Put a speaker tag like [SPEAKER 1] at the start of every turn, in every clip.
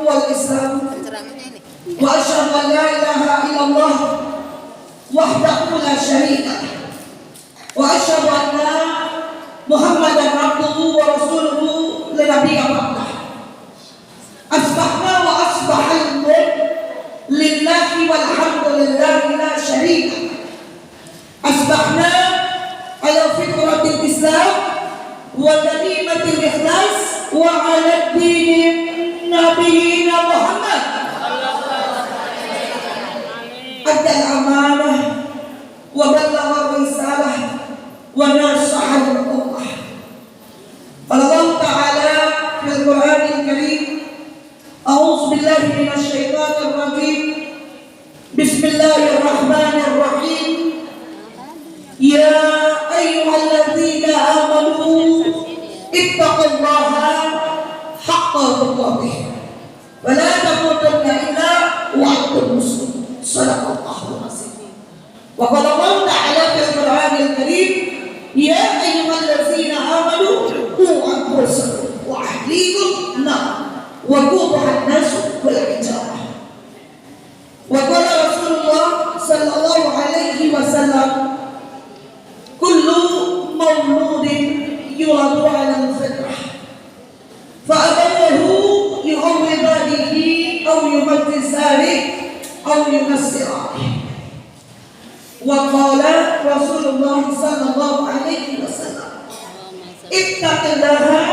[SPEAKER 1] wal Islam. Wa asyhadu an la ilaha illallah wahdahu la syarika lah. Wa asyhadu anna Muhammadan abduhu wa rasuluhu la nabiyya ba'dah. Asbahna wa asbahal mulk lillahi walhamdulillahi la syarika lah. Asbahna ala fitratil Islam wa kalimatil ikhlas wa ala dini nabiyina Muhammad. Adal amanah wa ballagha risalah wa nasaha al-ummah. Allah Ta'ala fil Qur'anil Karim, a'udzu billahi minasy syaithanir rajim. Bismillahirrahmanirrahim. Ya ayyuhalladzina amanu ittaqullaha haqqa tuqatih wa la tamutunna illa wa antum muslimun. Shadaqallahul azim. Wa qala Allah Ta'ala fil Qur'anil Karim, ya ayyuhalladzina amanu qu anfusakum wa ahlikum nar wa quduha an-nas wal hijarah. Wa qala Rasulullah sallallahu alaihi wasallam, kullu mauludin yuladu 'ala al-fitrah fa abawahu yuhawwidanihi aw yumajjisanihi aw yunassiranihi. Wa qala Rasulullah sallallahu alaihi wasallam, ittaqillaha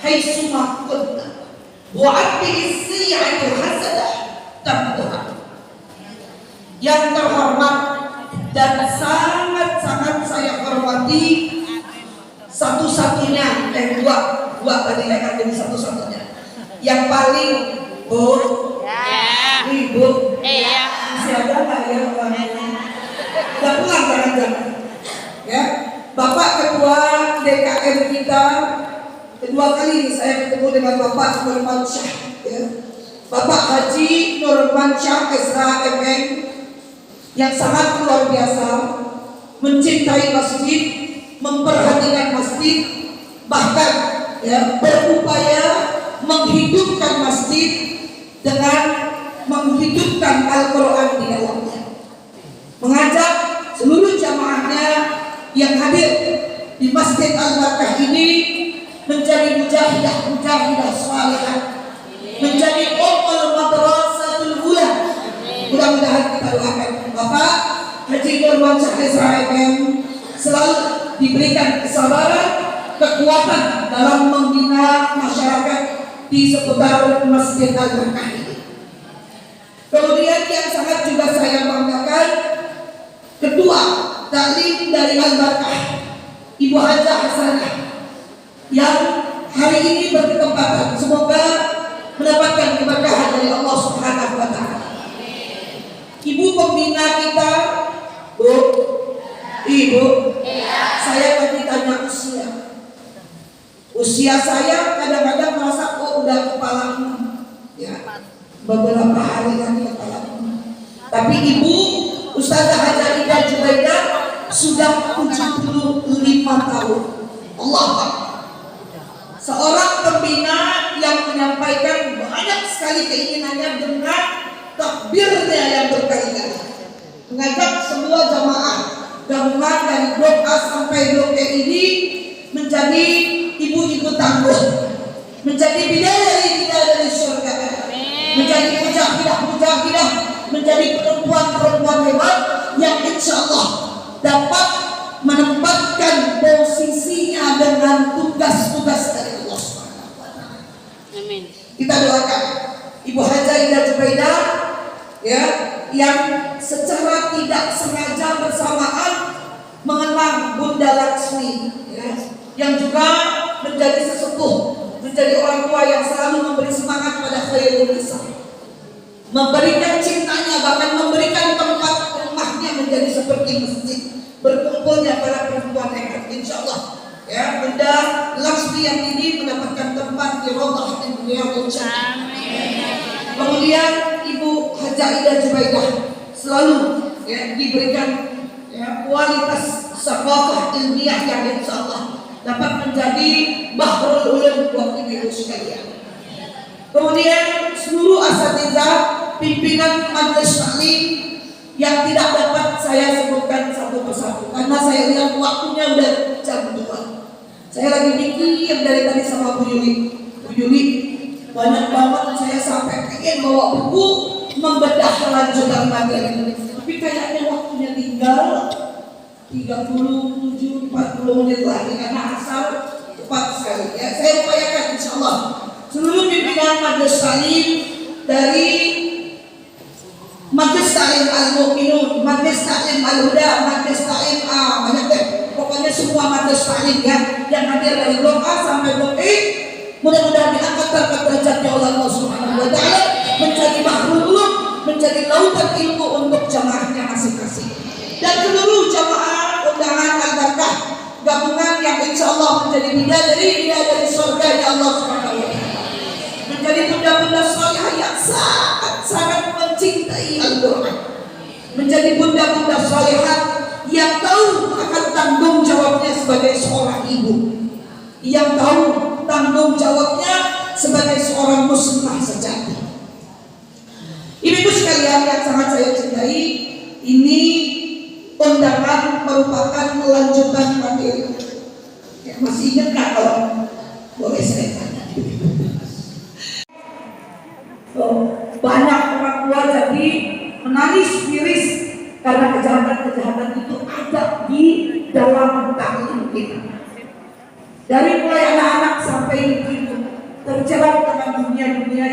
[SPEAKER 1] haitsuma kunta wa atbi'is sayyi'ata hasanah tamhuha. Yang terhormat dan sangat-sangat saya hormati satu-satunya, dua tadi saya katakan satu-satunya, yang paling ibu masih ada nggak ya orangnya? Udah pulang jangan-jangan ya. Bapak ketua DKM kita, kedua kali saya ketemu dengan Bapak Nurmansyah ya. Bapak Haji Nurmansyah SHMM yang sangat luar biasa, mencintai masjid, memperhatikan masjid, bahkan ya, berupaya menghidupkan masjid dengan menghidupkan Al-Quran di dalamnya, mengajak seluruh jamaahnya yang hadir di Masjid Al-Barakah ini menjadi mujahidah salihah, menjadi ummul madrasatul ula. Mudah-mudahan kita doakan Bapak Haji Nurmansyah SHMM selalu diberikan kesabaran, kekuatan dalam membina masyarakat di seputar Masjid Al-Barakah ini. Kemudian yang sangat juga saya banggakan, Ketua Taklim dari Al-Barakah, Ibu Hajah Hasanah, yang hari ini berkesempatan semoga mendapatkan keberkahan dari Allah Subhanahu wa Ta'ala. Ibu pembina kita, Bu, Ibu, saya tadi tanya usia saya kadang-kadang merasa udah kepala ya, beberapa hari lagi kepala. Tapi Ibu Ustazah Hajarida Jubaidah sudah 75 tahun. Allah Akbar. Seorang pembina yang menyampaikan banyak sekali keinginannya dengan takbirnya yang berkali-kali, mengajak semua jamaah gabungan dari blok A sampai blok E ini menjadi ibu-ibu tangguh, menjadi bidadari dari surga, menjadi mujahidah, menjadi perempuan-perempuan hebat yang insya Allah dapat menempatkan posisinya dengan tugas-tugas dari Allah SWT. Amin. Kita doakan Ibu Hajaidah Jubaidah ya, yang secara tidak sengaja bersamaan mengenang Bunda Laksmi ya, yang juga menjadi sesepuh, menjadi orang tua yang selalu memberi semangat pada khairul nisa, memberikan cintanya, bahkan memberikan tempat rumahnya menjadi seperti masjid, berkumpulnya para perempuan hebat. Insya Allah ya, Bunda Laksmi yang ini mendapatkan tempat di Raudhah min Riyadhil Jannah. Kemudian Ibu Hajaidah Jubaidah selalu ya, diberikan ya, kualitas saqafah ilmiah yang insya Allah dapat menjadi bahrul ulum buat ibu sekalian. Kemudian seluruh asatidzah, pimpinan majelis taklim yang tidak dapat saya sebutkan satu persatu karena saya lihat waktunya udah jam 2. Saya lagi mikir dari tadi sama Bu Yuli banyak banget, saya sampai pengen bawa buku membedah lanjutan materi, tapi kayaknya waktunya tinggal 37-40 menit lagi karena asal cepat sekali ya. Saya upayakan insyaallah seluruh pimpinan majelis taklim dari Majelis Taklim Al-Mu'minun, Majelis Taklim Al-Huda, Majelis Taklim banyak deh. Pokoknya semua majelis taklim ya yang hadir dari blok A sampai blok E, mudah-mudahan diangkat derajatnya oleh Allah Subhanahu wa taala menjadi bahrul ulum, menjadi lautan ilmu untuk jamaahnya masing-masing. Dan seluruh jamaah undangan al-barakah gabungan yang insyaallah menjadi bidadari surga ya Allah Subhanahu wa taala. Menjadi bunda-bunda salihah yang sangat mencintai Al-Quran, menjadi bunda-bunda salihah yang tahu akan tanggung jawabnya sebagai seorang ibu, yang tahu tanggung jawabnya sebagai seorang muslimah sejati. Ibu-ibu sekalian yang sangat saya cintai, ini undangan merupakan lanjutan materi. Ya, masih ingat nggak kalau boleh saya tanya? Banyak orang tua jadi menangis miris karena kejahatan-kejahatan itu ada di dalam taklim kita. Dari mulai anak-anak sampai ibu terjerat dengan dunia-dunia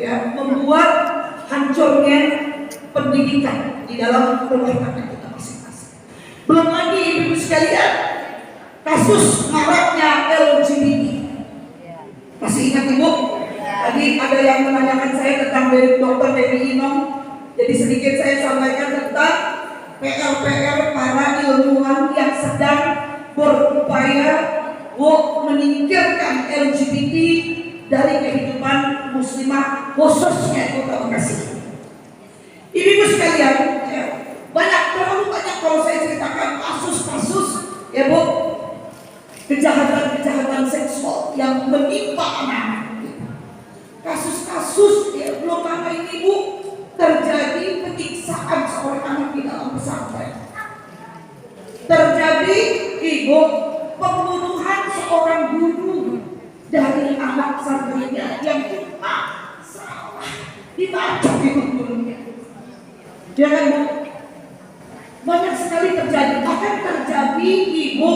[SPEAKER 1] yang membuat hancurnya pendidikan di dalam rumah tangga kita masing-masing. Belum lagi ibu sekalian kasus maraknya LGBT. Masih ingat ibu? Tadi ada yang menanyakan saya tentang dari Dr. Dewi Inom. Jadi sedikit saya sampaikan tentang PR para ilmuwan yang sedang berupaya menyingkirkan LGBT dari kehidupan muslimah khususnya Kota Bekasi. Ibu sekalian, terlalu banyak kalau saya ceritakan kasus-kasus ya Bu, kejahatan seksual yang menimpa anak-anak. Kasus-kasus belum lama ini Bu, terjadi penyiksaan seorang anak di dalam pesantren. Terjadi Ibu pembunuhan seorang guru dari anak santrinya yang cuma salah ditangkap itu gurunya. Ya kan Bu? Banyak sekali terjadi, bahkan terjadi Ibu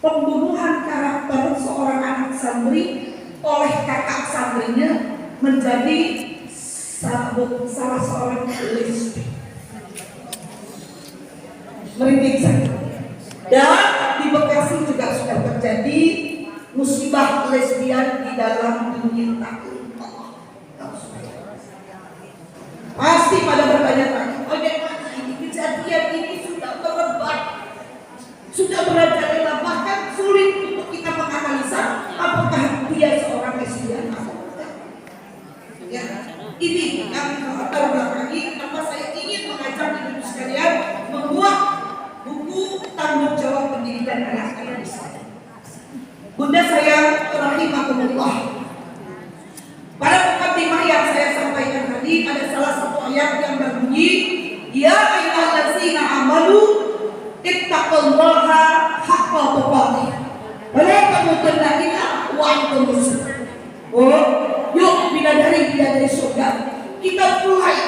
[SPEAKER 1] pembunuhan karakter seorang anak santri oleh kakak santrinya menjadi salah seorang lesbi. Merinding saya. Dan di Bekasi juga sudah terjadi musibah lesbian di dalam dunia taklim. Pasti pada bertanya-tanya, bagaimana ini kejadian ini sudah merebak, sudah merajalela, bahkan sulit untuk kita menganalisa apakah dia seorang lesbian atau bukan. Ya, ini yang terbelakangi kenapa saya ingin mengajak ibu sekalian membuat buku tanggung jawab pendidikan anak-anak di sana. Bunda saya rahimahumullah. Pada mukadimah yang saya sampaikan tadi ada salah satu ayat yang berbunyi, ya ayyuhallazina amanu ittaqullaha haqqa tuqatih wa la tamutunna illa wa antum muslimun. Yuk bidadari surga. Kita mulai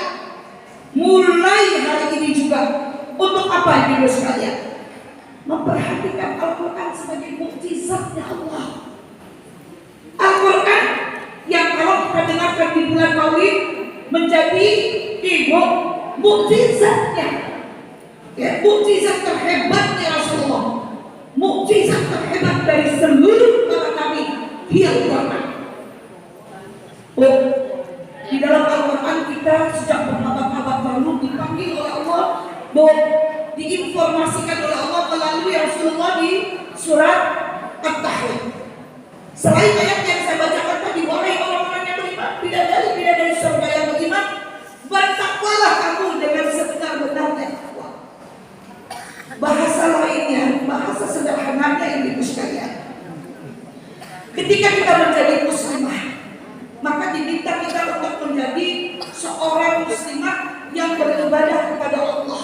[SPEAKER 1] hari ini juga untuk apa ibu sekalian? Memperhatikan Al-Quran sebagai mukjizatnya Allah. Al-Quran yang kalau kita dengarkan di bulan Maulid menjadi ibu mukjizatnya. Ya, mukjizat terhebatnya Rasulullah, mukjizat terhebat dari seluruh para nabi Al-Quran. Di dalam Al-Quran kita sejak berabad-abad lalu dipanggil oleh Allah, diinformasikan oleh Allah melalui Rasulullah di surat At-Tahrim. Selain ayat yang saya bacakan tadi, wahai orang-orang yang beriman, bidadari surga yang beriman, bertakwalah kamu dengan sebenar-benarnya takwa. Bahasa lainnya, bahasa sederhananya ibu sekalian, Ketika kita menjadi muslimah, maka diminta kita untuk menjadi seorang muslimah yang beribadah kepada Allah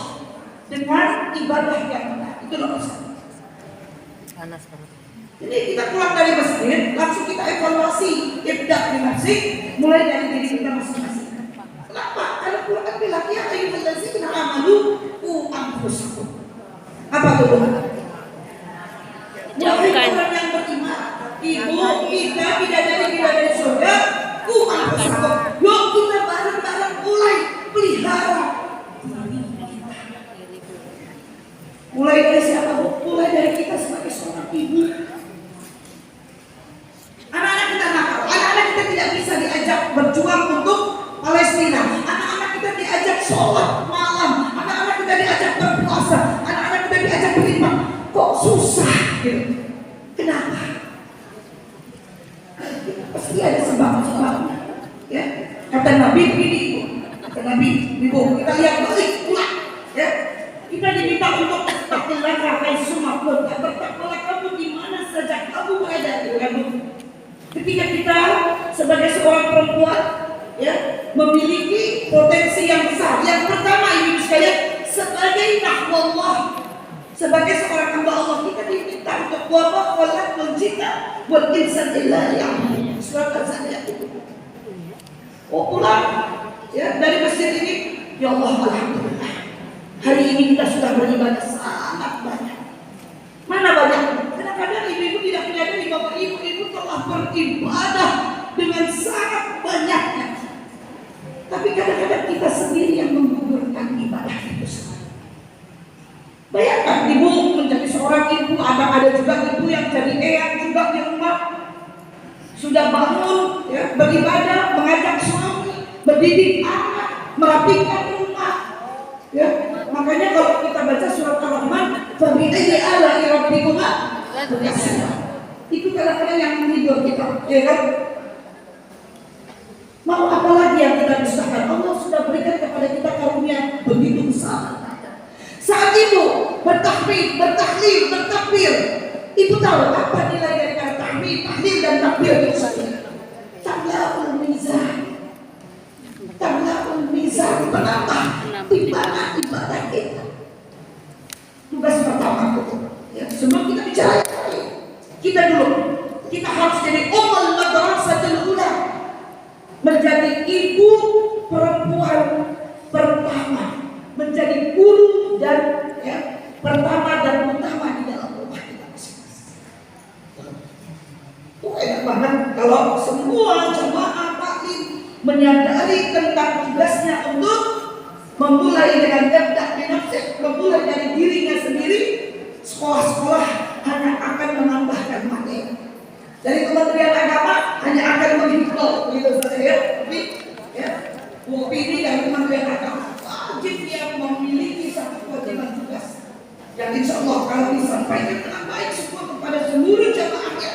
[SPEAKER 1] dengan ibadah yang benar. Itu nomor satu. Jadi kita pulang dari masjid, langsung kita evaluasi, ibda di masjid, mulai dari diri kita masing-masing. Kenapa? Karena Quran bilang ya ayyuhallazina amanu qu anfusakum. Apa itu? Wahai orang yang beriman, ibu kita bidadari surga, qu anfusakum. Yuk kita bareng-bareng mulai pelihara. Mulai dari siapa? Mulai dari kita sebagai seorang ibu. Anak-anak kita nakal, anak-anak kita tidak bisa diajak berjuang untuk Palestina. Anak-anak kita diajak sholat malam, anak-anak kita diajak berpuasa, anak-anak kita diajak beriman. Kok susah gitu? Kenapa? Pasti ada sebab-sebabnya. Ya, kata Nabi begini, kata Nabi, ibu kita lihat balik pulang. Ya, kita diminta untuk bertakwalah rakyat semua pun. Bertakwalah kamu di mana saja kamu berada. Ketika kita sebagai seorang perempuan ya memiliki potensi yang besar. Yang pertama ibu sekalian, sebagai takwa, sebagai seorang hamba Allah, kita diminta untuk wabah walat mencinta buat insan ilah yang surat Az-Zariyat itu. Oh pulang ya dari masjid ini, ya Allah alhamdulillah. Hari ini kita sudah beribadah sangat banyak. Mana banyak? Kadang-kadang ibu-ibu tidak menyadari bahwa ibu-ibu telah beribadah dengan sangat banyaknya. Tapi kadang-kadang kita sendiri yang menggugurkan ibadah itu semua. Bayangkan ibu menjadi seorang ibu, ada juga ibu yang jadi eyang juga di rumah. Sudah bangun, ya, beribadah, mengajak suami, mendidik anak, merapikan rumah. Ya, makanya kalau kita baca surat Ar-Rahman, fabi'ayyi ala'i rabbikuma tukadziban. Itu kadang-kadang yang menghibur kita, ya kan? Mau apa lagi yang kita dustakan? Allah sudah berikan kepada kita karunia begitu besar. Saat ibu bertakbir, bertahlil, bertakbir, ibu tahu apa nilai dari kata tahmid, tahlil dan takbir itu saja. Tamla'ul mizan, menambah timbangan ibadah kita. Tugas pertama itu, ya, sebelum kita bicara kita dulu, kita harus jadi ummul madrasatul ula, menjadi ibu perempuan pertama, menjadi guru dan ya, pertama dan utama di dalam rumah kita masing-masing. Enak banget kalau semua jemaah taklim menyadari tentang tugasnya untuk memulai dengan ibda' bi nafsih, memulai dari dirinya sendiri. Sekolah-sekolah hanya akan menambahkan materi. Dari Kementerian Agama hanya akan menghimpun begitu saja ya. Tapi ya, opini dari Kementerian Agama wajib dia memiliki satu kewajiban tugas yang insya Allah kalau disampaikan dengan baik semua kepada seluruh jamaahnya,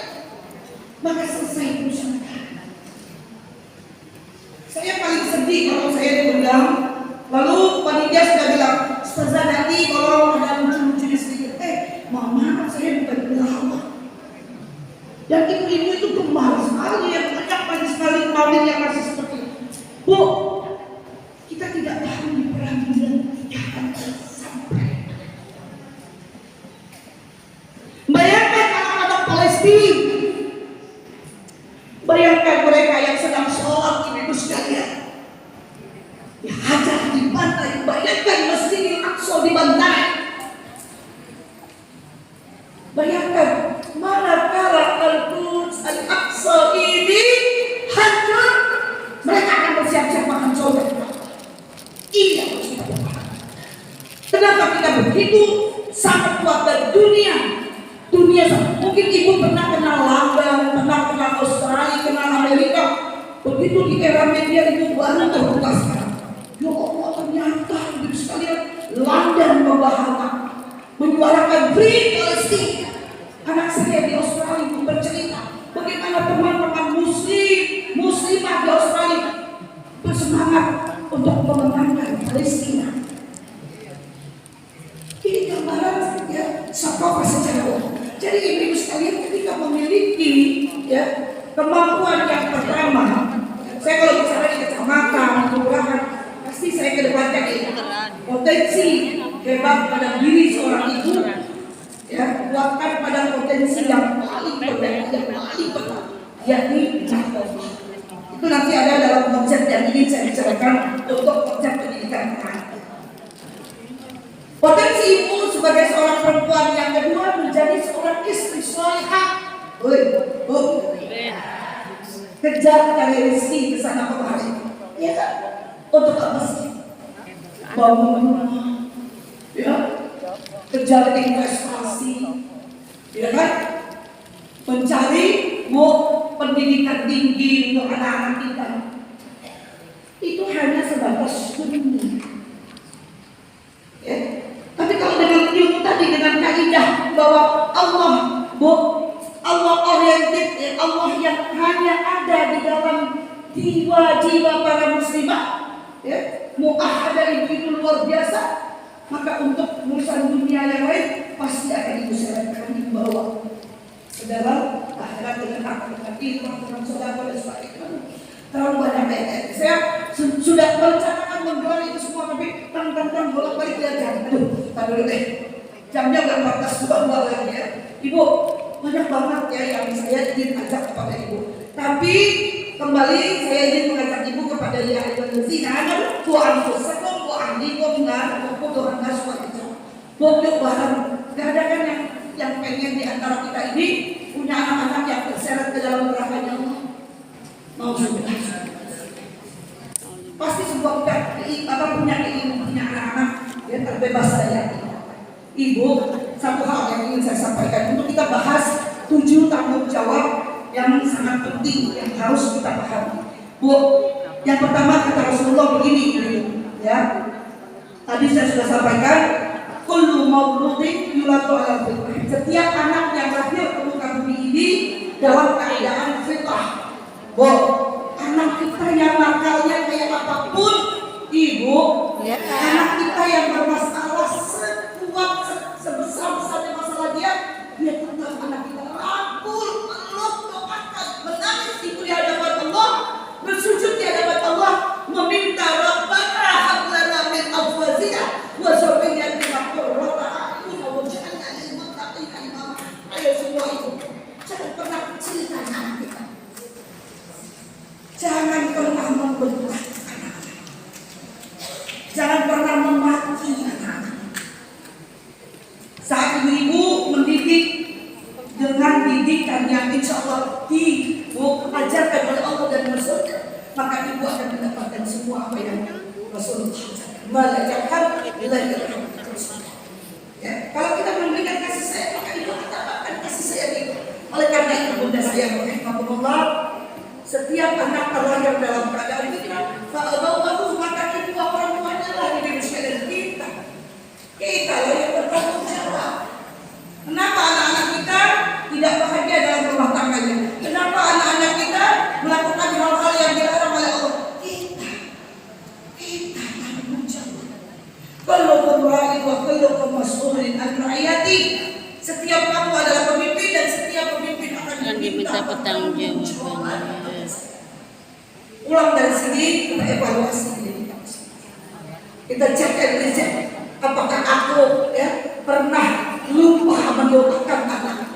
[SPEAKER 1] maka selesai urusan negara. Saya paling sedih kalau saya diundang, lalu panitia sudah bilang, Ustazah nanti kalau ada lucu-lucunya sedikit, mohon maaf saya bukan ulama. Dan ibu-ibu itu gemar sekali, yang banyak banyak sekali maulid yang masih seperti itu. Bu, kita tidak tahu di perang dunia ketiga akan sampai. Bayangkan anak-anak Palestina, bayangkan mereka yang sedang sholat, ibu sekalian, dihajar, dibantai. Bayangkan Masjidil Aqsa dibantai. Bayangkan manakala Al-Quds Al-Aqsa ini hancur, mereka akan bersiap-siap makan cobek. Ini yang harus kita lakukan. Kenapa kita begitu sangat kuat dari dunia? Mungkin ibu pernah kenal London, pernah kenal Australia, kenal Amerika. Begitu di era media ibu baru terbuka sekarang. Ya Allah, ternyata ibu sekalian, London menyuarakan Free Palestine. Anak saya di Australia bercerita bagaimana teman-teman muslimah di Australia bersemangat untuk memenangkan Palestina. Ini gambaran ya, sakofah secara umum. Jadi ibu sekalian, ketika tidak memiliki ya kemampuan yang pertama. Saya kalau bicara di kecamatan, kelurahan, pasti saya kedepankan ini potensi hebat pada diri seorang ibu, ya kuatkan pada potensi yang paling penting, yang paling penting, yakni cahaya. Itu nanti ada dalam konsep yang ingin saya bicarakan untuk konsep pendidikan anak. Potensi ibu sebagai seorang perempuan yang kedua menjadi seorang istri salihah. Kejar cari rezeki ke sana kemari, ya kan? Untuk apa sih? Bangun rumah, ya, kejar investasi, ya kan? Mencari pendidikan tinggi untuk anak-anak kita. Itu hanya sebatas dunia. Ya. Tapi kalau dengan ilmu tadi, dengan kaidah bahwa Allah oriented, ya, Allah yang hanya ada di dalam jiwa-jiwa para muslimah, ya, mu'ahadah itu luar biasa. Maka untuk urusan dunia yang lain pasti akan diusahakan dibawa ke dalam akhirat dengan ilmu, dengan saudara dan sebagainya. Terlalu banyak ayat. Saya sudah merencanakan menggelar itu semua, tapi tang bolak-balik belajar. Aduh, tak dulu deh. Jamnya udah 14.22 lagi ya. Ibu, banyak banget ya yang saya ingin ajak kepada ibu. Tapi kembali saya ingin mengajak ibu kepada ya Indonesia. Tuhan Tuhan bu Andi bu Tuhan Tuhan itu. Bobok barang. Gak ada kan yang pengen di antara kita ini punya anak-anak yang terseret ke dalam neraka Allah. Mau sudah. Pasti sebuah punya keinginan punya anak-anak yang terbebas dari ibu. Satu hal yang ingin saya sampaikan untuk kita bahas 7 tanggung jawab yang sangat penting yang harus kita pahami. Bu, yang pertama kata Rasulullah begini, ya. Tadi saya sudah sampaikan, kullu mauludin yuladu ala fitrah. Setiap anak yang lahir ke muka bumi ini dalam keadaan fitrah. Bu, anak kita yang nakalnya kayak apapun, ibu, anak kita yang bermasalah sekuat sebesar-besarnya masalah dia tetap anak kita rangkul, peluk, doakan, menangis itu di hadapan Allah, bersujud di hadapan Allah, meminta Rabbana hab lana min azwajina wa dzurriyyatina qurrata a'yun waj'alna lil muttaqina imama. Ayo semua itu, jangan pernah kecilkan anak kita. Jangan pernah membentak anak-anak. Jangan pernah memaki anak-anak. Saat ibu mendidik dengan didikan yang insya Allah diajarkan oleh Allah dan Rasul, maka ibu akan mendapatkan semua apa yang Rasul ajarkan. Ya, kalau kita memberikan kasih sayang, maka ibu akan mendapatkan kasih sayang itu. Oleh karena itu bunda saya rahimahullah, setiap anak terlahir dalam keadaan fitrah, maka kedua orang tuanya lah yang dimusyrikan kita. Kita lah yang bertanggung jawab. Kenapa anak-anak kita tidak bahagia dalam rumah tangganya? Kenapa anak-anak kita melakukan hal-hal yang dilarang oleh Allah? Kita tanggung jawab. Kullukum ra'in wa kullukum mas'ulun an ra'iyati. Setiap kamu adalah pemimpin dan setiap pemimpin akan diminta pertanggungjawaban. Ulang dari sini kita evaluasi diri kita. Kita cek and recheck. Apakah aku pernah lupa mendoakan anak?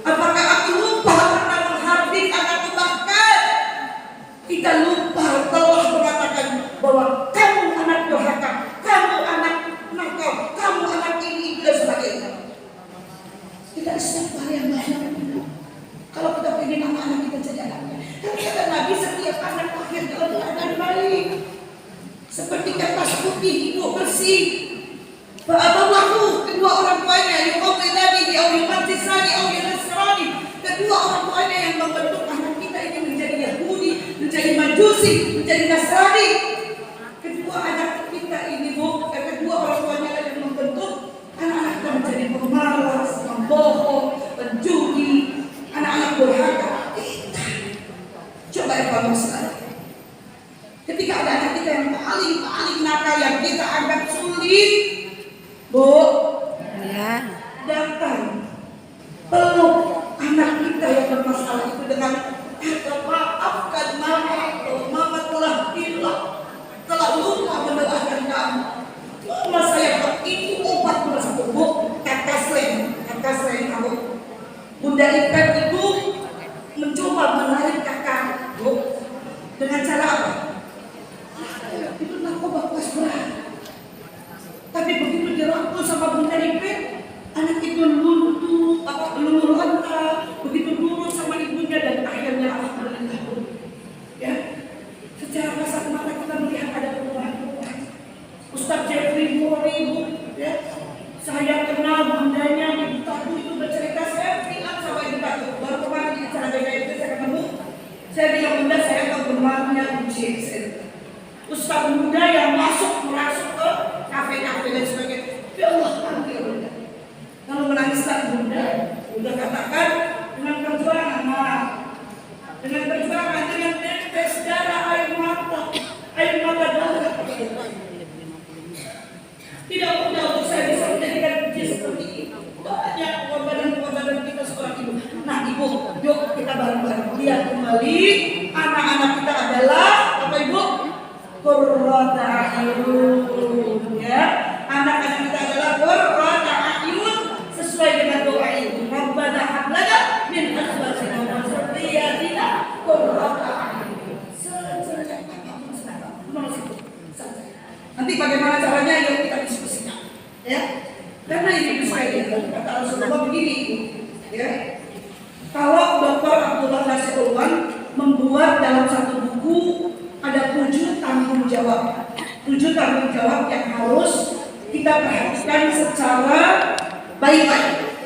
[SPEAKER 1] Apakah aku lupa pernah menghardik anakku? Bahkan kita lupa telah mengatakan bahwa kamu anak durhaka, kamu anak nakal, kamu anak ini dan sebagainya. Kita istighfar yang banyak. Kalau kita ingin anak-anak kita jadi anaknya, tapi kata Nabi setiap anak lahir dalam keadaan baik, seperti kertas putih ibu bersih. Fa'abawahu, kedua orang tuanya yuqawwidani di awlimantisani awlinasrani, kedua orang tuanya yang membentuk anak kita ini menjadi Yahudi, menjadi Majusi, menjadi Nasrani. Kedua anak kita ini kedua orang tuanya yang membentuk anak-anak kita menjadi pemalas, pembohong, penjudi, anak-anak durhaka. Kita coba evaluasi lagi. Ketika ada anak kita yang paling nakal yang kita anggap sulit, Bu, datang peluk anak instan bunda. Bunda katakan dengan perjuangan, maaf, dengan perjuangan, dengan tetes darah, air mata darah. Tidak mudah untuk saya bisa menjadikan puji seperti ini. Banyak pengorbanan kita seorang ibu. Nah ibu, yuk kita bareng-bareng lihat kembali anak-anak kita adalah apa ibu? Qurrata a'yun, ya. Anak-anak kita adalah qurrata a'yun sesuai dengan doa ibu. Rabbana hab lana min azwajina wa dzurriyyatina qurrata a'yun. Nanti bagaimana caranya yuk kita diskusikan, ya. Karena ini saya kata Rasulullah begini, ya. Kalau Dr. Abdullah Nasirullah membuat dalam satu buku ada 7 tanggung jawab yang harus kita perhatikan secara baik-baik.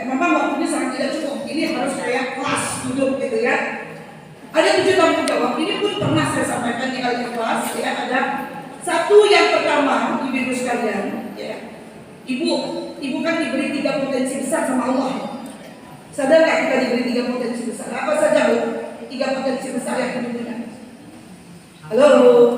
[SPEAKER 1] Memang waktunya sangat tidak cukup. Ini harus kayak kelas duduk gitu ya. Ada 7 tanggung jawab. Ini pun pernah saya sampaikan di Al-Ikhlas. Ya, ada satu yang pertama, ibu sekalian. Ya. Ibu kan diberi 3 potensi besar sama Allah. Sadar nggak kita diberi 3 potensi besar? Apa saja bu? 3 potensi besar yang dimiliki. Halo.